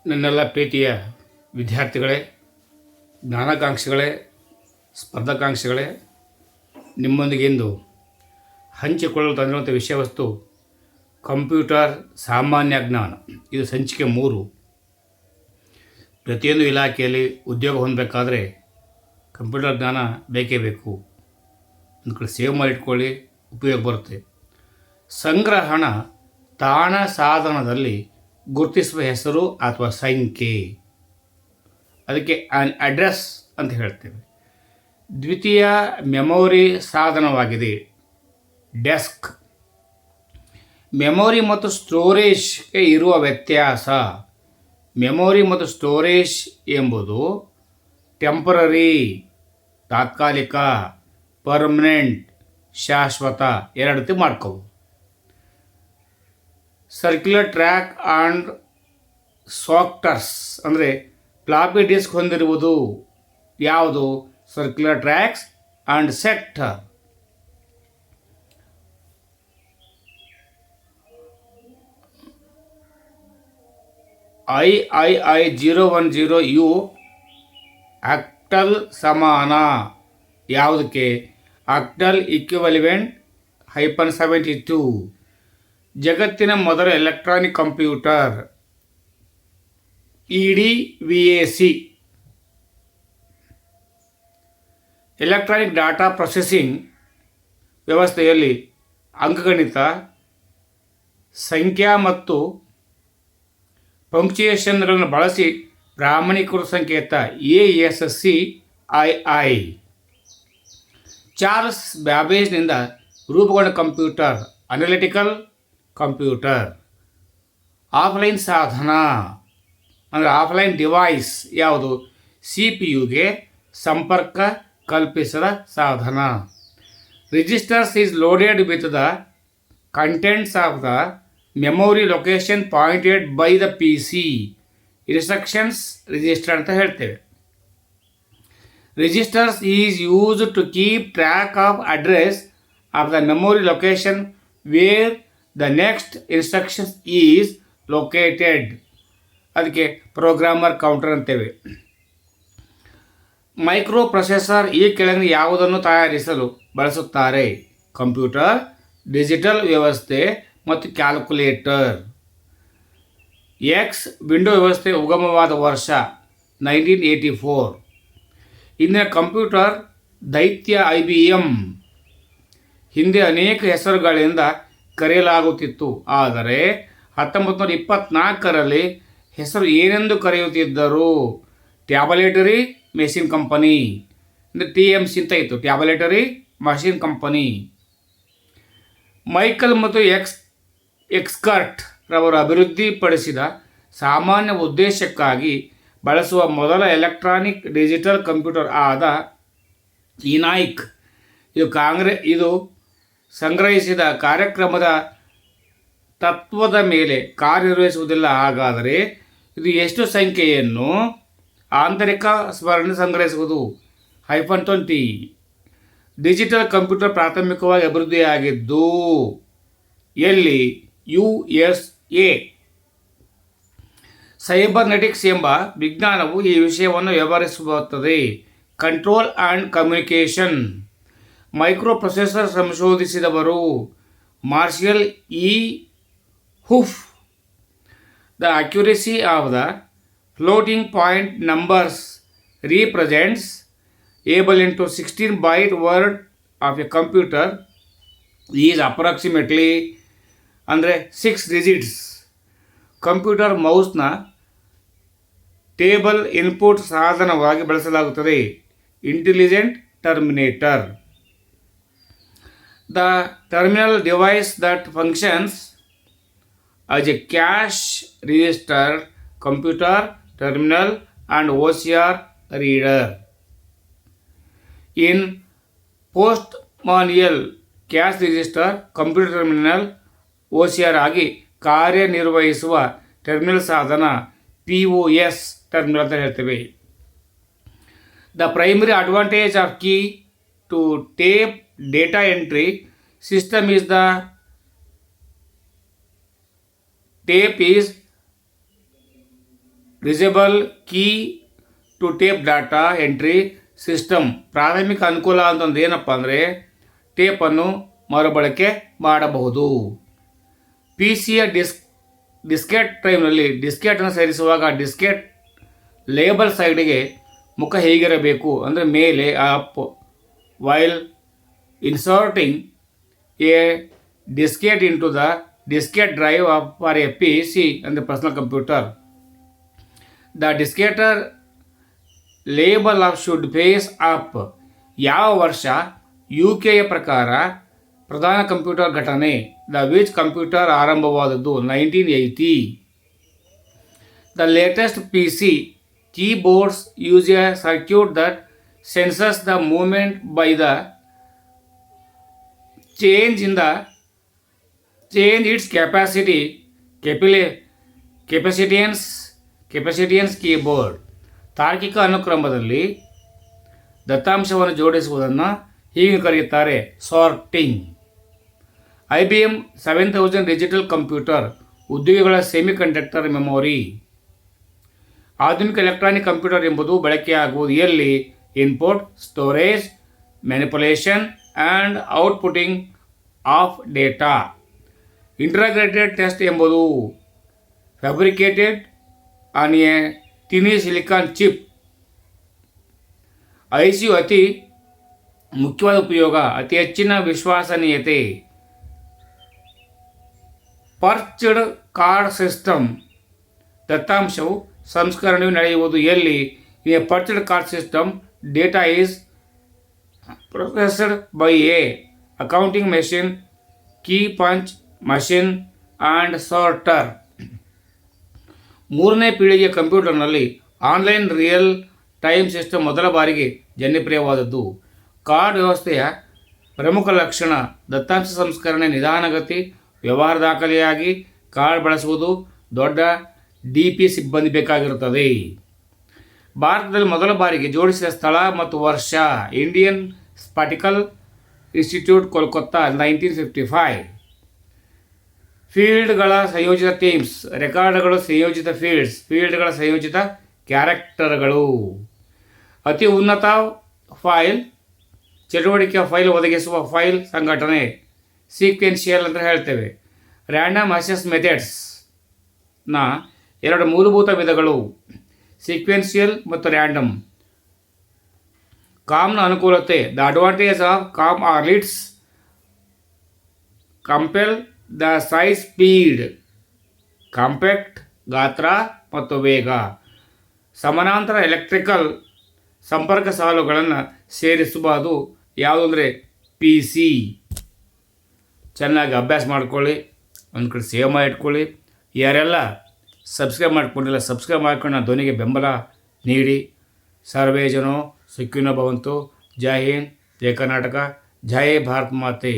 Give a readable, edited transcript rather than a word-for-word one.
ನನ್ನೆಲ್ಲ ಪ್ರೀತಿಯ ವಿದ್ಯಾರ್ಥಿಗಳೇ, ಜ್ಞಾನಾಕಾಂಕ್ಷಿಗಳೇ, ಸ್ಪರ್ಧಾಕಾಂಕ್ಷಿಗಳೇ, ನಿಮ್ಮೊಂದಿಗೆ ಇಂದು ಹಂಚಿಕೊಳ್ಳಲು ತಂದಿರುವಂಥ ವಿಷಯವಸ್ತು ಕಂಪ್ಯೂಟರ್ ಸಾಮಾನ್ಯ ಜ್ಞಾನ. ಇದು ಸಂಚಿಕೆ 3. ಪ್ರತಿಯೊಂದು ಇಲಾಖೆಯಲ್ಲಿ ಉದ್ಯೋಗ ಹೊಂದಬೇಕಾದ್ರೆ ಕಂಪ್ಯೂಟರ್ ಜ್ಞಾನ ಬೇಕೇ ಬೇಕು. ಒಂದು ಕಡೆ ಸೇವ್ ಮಾಡಿಟ್ಕೊಳ್ಳಿ, ಉಪಯೋಗ ಬರುತ್ತೆ. ಸಂಗ್ರಹಣ ತಾಣ ಸಾಧನದಲ್ಲಿ ಗುರುತಿಸುವ ಹೆಸರು ಅಥವಾ ಸಂಖ್ಯೆ, ಅದಕ್ಕೆ ಅಡ್ರೆಸ್ ಅಂತ ಹೇಳ್ತೇವೆ. ದ್ವಿತೀಯ ಮೆಮೊರಿ ಸಾಧನವಾಗಿದೆ, ಡೆಸ್ಕ್. ಮೆಮೊರಿ ಮತ್ತು ಸ್ಟೋರೇಜ್ಗೆ ಇರುವ ವ್ಯತ್ಯಾಸ. ಮೆಮೊರಿ ಮತ್ತು ಸ್ಟೋರೇಜ್ ಎಂಬುದು ಟೆಂಪರರಿ ತಾತ್ಕಾಲಿಕ, ಪರ್ಮನೆಂಟ್ ಶಾಶ್ವತ, ಎರಡು ರೀತಿ ಮಾಡ್ಕೋಬೋದು. ಸರ್ಕ್ಯುಲರ್ ಟ್ರ್ಯಾಕ್ ಆ್ಯಂಡ್ ಸಾಕ್ಟರ್ಸ್ ಅಂದರೆ ಫ್ಲಾಪಿ ಡಿಸ್ಕ್ ಹೊಂದಿರುವುದು ಯಾವುದು? Circular tracks and sector. III010U octal ಸಮಾನ ಯಾವುದಕ್ಕೆ? Octal equivalent -72. ಜಗತ್ತಿನ ಮೊದಲ electronic computer EDVAC. Electronic data processing ವ್ಯವಸ್ಥೆಯಲ್ಲಿ ಅಂಕಗಣಿತ, ಸಂಖ್ಯಾ ಮತ್ತು ಪಂಕ್ಚುಯೇಷನ್ಗಳನ್ನು ಬಳಸಿ ಪ್ರಾಮಾಣೀಕೃತ ಸಂಕೇತ ASCII. ಚಾರ್ಲ್ಸ್ ಬ್ಯಾಬೇಜ್ನಿಂದ ರೂಪುಗೊಂಡ ಕಂಪ್ಯೂಟರ್ ಅನಲಿಟಿಕಲ್ ಕಂಪ್ಯೂಟರ್. ಆಫ್ಲೈನ್ ಸಾಧನ ಅಂದರೆ ಆಫ್ಲೈನ್ ಡಿವೈಸ್ ಯಾವುದು? CPUಗೆ ಸಂಪರ್ಕ ಕಲ್ಪಿಸದ ಸಾಧನ. Registers is loaded with the contents of the memory location pointed by the PC. Instructions register ಅಂತ ಹೇಳ್ತೇವೆ. Registers is used to keep track of address of the memory location where the next instructions is located. ಅದಕ್ಕೆ programmer counter ಅಂತೇವೆ. Microprocessor ಈ ಕೆಳಗಿನ ಯಾವುದನ್ನು ತಯಾರಿಸಲು ಬಳಸುತ್ತಾರೆ? Computer, digital ವ್ಯವಸ್ಥೆ ಮತ್ತು ಕ್ಯಾಲ್ಕುಲೇಟರ್. ವಿಂಡೋ ವ್ಯವಸ್ಥೆ ಉಗಮವಾದ ವರ್ಷ 1984. ಇಂದಿನ ಕಂಪ್ಯೂಟರ್ ದೈತ್ಯ IBM. ಹಿಂದೆ ಅನೇಕ ಹೆಸರುಗಳಿಂದ ಕರೆಯಲಾಗುತ್ತಿತ್ತು, ಆದರೆ 1924ರಲ್ಲಿ ಹೆಸರು ಏನೆಂದು ಕರೆಯುತ್ತಿದ್ದರು? ಟ್ಯಾಬಲೇಟರಿ ಮೆಷಿನ್ ಕಂಪನಿ, ಅಂದರೆ TMC ಅಂತ ಇತ್ತು, ಟ್ಯಾಬಲೇಟರಿ ಮಷಿನ್ ಕಂಪನಿ. ಮೈಕಲ್ ಮತ್ತು ಎಕ್ಸ್ಕರ್ಟ್ ರವರು ಅಭಿವೃದ್ಧಿಪಡಿಸಿದ ಸಾಮಾನ್ಯ ಉದ್ದೇಶಕ್ಕಾಗಿ ಬಳಸುವ ಮೊದಲ ಎಲೆಕ್ಟ್ರಾನಿಕ್ ಡಿಜಿಟಲ್ ಕಂಪ್ಯೂಟರ್ ಆದ ENIAC. ಇದು ಸಂಗ್ರಹಿಸಿದ ಕಾರ್ಯಕ್ರಮದ ತತ್ವದ ಮೇಲೆ ಕಾರ್ಯನಿರ್ವಹಿಸುವುದಿಲ್ಲ. ಹಾಗಾದರೆ ಇದು ಎಷ್ಟು ಸಂಖ್ಯೆಯನ್ನು ಆಂತರಿಕ ಸ್ಮರಣೆ ಸಂಗ್ರಹಿಸುವುದು? -20. ಡಿಜಿಟಲ್ ಕಂಪ್ಯೂಟರ್ ಪ್ರಾಥಮಿಕವಾಗಿ ಅಭಿವೃದ್ಧಿಯಾಗಿದ್ದು ಎಲ್ಲಿ? USA. ಸೈಬರ್ನೆಟಿಕ್ಸ್ ಎಂಬ ವಿಜ್ಞಾನವು ಈ ವಿಷಯವನ್ನು ವ್ಯವಹರಿಸುತ್ತದೆ. Control and communication. Microprocessor ಸಂಶೋಧಿಸಿದವರು Marshall E. Hoff. The accuracy of the floating point numbers represents able into 16-byte word of a computer is approximately ಅಂದರೆ 6 digits. ಕಂಪ್ಯೂಟರ್ ಮೌಸ್ನ ಟೇಬಲ್ ಇನ್ಪುಟ್ ಸಾಧನವಾಗಿ ಬಳಸಲಾಗುತ್ತದೆ. Intelligent Terminator. The terminal device that functions as a cash register, computer terminal and OCR reader. In post-manual cash register, computer terminal, OCR ಆಗಿ ಕಾರ್ಯನಿರ್ವಹಿಸುವ terminal ಸಾಧನ POS terminal ಅಂತ ಹೇಳ್ತೇವೆ. The primary advantage of key to tape data entry system is the tape is reusable key to tape data entry system. ಪ್ರಾಥಮಿಕ ಅನುಕೂಲ ಅಂತಂದು ಏನಪ್ಪ ಅಂದರೆ ಟೇಪನ್ನು ಮರುಬಳಕೆ ಮಾಡಬಹುದು. ಪಿ ಸಿಯ ಡಿಸ್ಕೆಟ್ ಟೈಮ್ನಲ್ಲಿ ಡಿಸ್ಕೆಟನ್ನು ಸೇರಿಸುವಾಗ ಡಿಸ್ಕೆಟ್ ಲೇಬಲ್ ಸೈಡಿಗೆ ಮುಖ ಹೇಗಿರಬೇಕು ಅಂದರೆ ಮೇಲೆ up, while inserting a diskette into the diskette drive for a P C ಅಂದರೆ personal computer. The diskette label of should face up. ಯಾವ ವರ್ಷ UK ಪ್ರಕಾರ ಪ್ರಧಾನ ಕಂಪ್ಯೂಟರ್ ಘಟನೆ ದ ವಿಚ್ ಕಂಪ್ಯೂಟರ್ ಆರಂಭವಾದದ್ದು 1980. The latest PC keyboards use a circuit that senses the movement by the change its capacitance keyboard. ತಾರ್ಕಿಕ ಅನುಕ್ರಮದಲ್ಲಿ ದತ್ತಾಂಶವನ್ನು ಜೋಡಿಸುವುದನ್ನು ಹೀಗೆ ಕರೆಯುತ್ತಾರೆ ಸಾರ್ಟಿಂಗ್. IBM 7000 ಡಿಜಿಟಲ್ ಕಂಪ್ಯೂಟರ್ ಉದ್ಯೋಗಿಗಳ ಸೆಮಿಕಂಡಕ್ಟರ್ ಮೆಮೊರಿ. ಆಧುನಿಕ ಎಲೆಕ್ಟ್ರಾನಿಕ್ ಕಂಪ್ಯೂಟರ್ ಎಂಬುದು ಬಳಕೆಯಾಗುವುದು ಎಲ್ಲಿ? Input, storage, manipulation and outputting of data. Integrated test ಎಂಬುದು fabricated on a tiny silicon chip. ICU ಅತಿ ಮುಖ್ಯವಾದ ಉಪಯೋಗ ಅತಿ ಹೆಚ್ಚಿನ ವಿಶ್ವಸನೀಯತೆ. ಪರ್ಚ್ಡ್ ಕಾರ್ಡ್ ಸಿಸ್ಟಮ್. ದತ್ತಾಂಶವು ಸಂಸ್ಕರಣೆಯು ನಡೆಯುವುದು ಎಲ್ಲಿ? In a punched card system data is processed by a accounting machine, key punch machine and sorter. ಮೂರನೇ ಪೀಳಿಗೆಯ ಕಂಪ್ಯೂಟರ್ನಲ್ಲಿ ಆನ್ಲೈನ್ ರಿಯಲ್ ಟೈಮ್ ಸಿಸ್ಟಮ್ ಮೊದಲ ಬಾರಿಗೆ ಜನಪ್ರಿಯವಾದದ್ದು. ಕಾರ್ಡ್ ವ್ಯವಸ್ಥೆಯ ಪ್ರಮುಖ ಲಕ್ಷಣ ದತ್ತಾಂಶ ಸಂಸ್ಕರಣೆ ನಿಧಾನಗತಿ. ವ್ಯವಹಾರ ದಾಖಲೆಯಾಗಿ ಕಾರ್ಡ್ ಬಳಸುವುದು ದೊಡ್ಡ DP ಸಿಬ್ಬಂದಿ ಬೇಕಾಗಿರುತ್ತದೆ. ಭಾರತದಲ್ಲಿ ಮೊದಲ ಬಾರಿಗೆ ಜೋಡಿಸಿದ ಸ್ಥಳ ಮತ್ತು ವರ್ಷ ಇಂಡಿಯನ್ ಸ್ಪಾಟಿಕಲ್ ಇನ್ಸ್ಟಿಟ್ಯೂಟ್, ಕೋಲ್ಕತ್ತಾ, 1955. ಫೀಲ್ಡ್ಗಳ ಸಂಯೋಜಿತ ಟೀಮ್ಸ್. ರೆಕಾರ್ಡ್ಗಳು ಸಂಯೋಜಿತ ಫೀಲ್ಡ್ಗಳ ಸಂಯೋಜಿತ ಕ್ಯಾರೆಕ್ಟರ್ಗಳು. ಅತಿ ಉನ್ನತ ಫೈಲ್ ಚಟುವಟಿಕೆಯ ಫೈಲ್ ಒದಗಿಸುವ ಫೈಲ್ ಸಂಘಟನೆ ಸೀಕ್ವೆನ್ಷಿಯಲ್ ಅಂತ ಹೇಳ್ತೇವೆ. ರ್ಯಾಂಡಮ್ ಅಕ್ಸೆಸ್ ಮೆಥಡ್ಸ್ನ ಎರಡು ಮೂಲಭೂತ ವಿಧಗಳು ಸೀಕ್ವೆನ್ಷಿಯಲ್ ಮತ್ತು ರ್ಯಾಂಡಮ್. ಕಾಮ್ನ ಅನುಕೂಲತೆ. ದ ಅಡ್ವಾಂಟೇಜ್ ಆಫ್ ಕಾಮ್ ಆರ್ ಲಿಟ್ಸ್ compel the size, speed, compact ಗಾತ್ರ ಮತ್ತು ವೇಗ. ಸಮಾನಾಂತರ ಎಲೆಕ್ಟ್ರಿಕಲ್ ಸಂಪರ್ಕ ಸಾಲುಗಳನ್ನು ಸೇರಿಸಬಹುದು. ಯಾವುದು ಅಂದರೆ PC. ಚೆನ್ನಾಗಿ ಅಭ್ಯಾಸ ಮಾಡ್ಕೊಳ್ಳಿ, ಒಂದು ಕಡೆ ಸೇವ್ ಮಾಡಿ ಇಟ್ಕೊಳ್ಳಿ. ಯಾರೆಲ್ಲ ಸಬ್ಸ್ಕ್ರೈಬ್ ಮಾಡ್ಕೊಂಡಿಲ್ಲ ಸಬ್ಸ್ಕ್ರೈಬ್ ಮಾಡ್ಕೊಂಡು ನನ್ನ ಧ್ವನಿಗೆ ಬೆಂಬಲ ನೀಡಿ. ಸರ್ವೇ ಜನೋ ಸುಖಿನೋ ಭವಂತು. ಜೈ ಹಿಂದ್, ಜೈ ಕರ್ನಾಟಕ, ಜೈ ಭಾರತ್ ಮಾತೆ.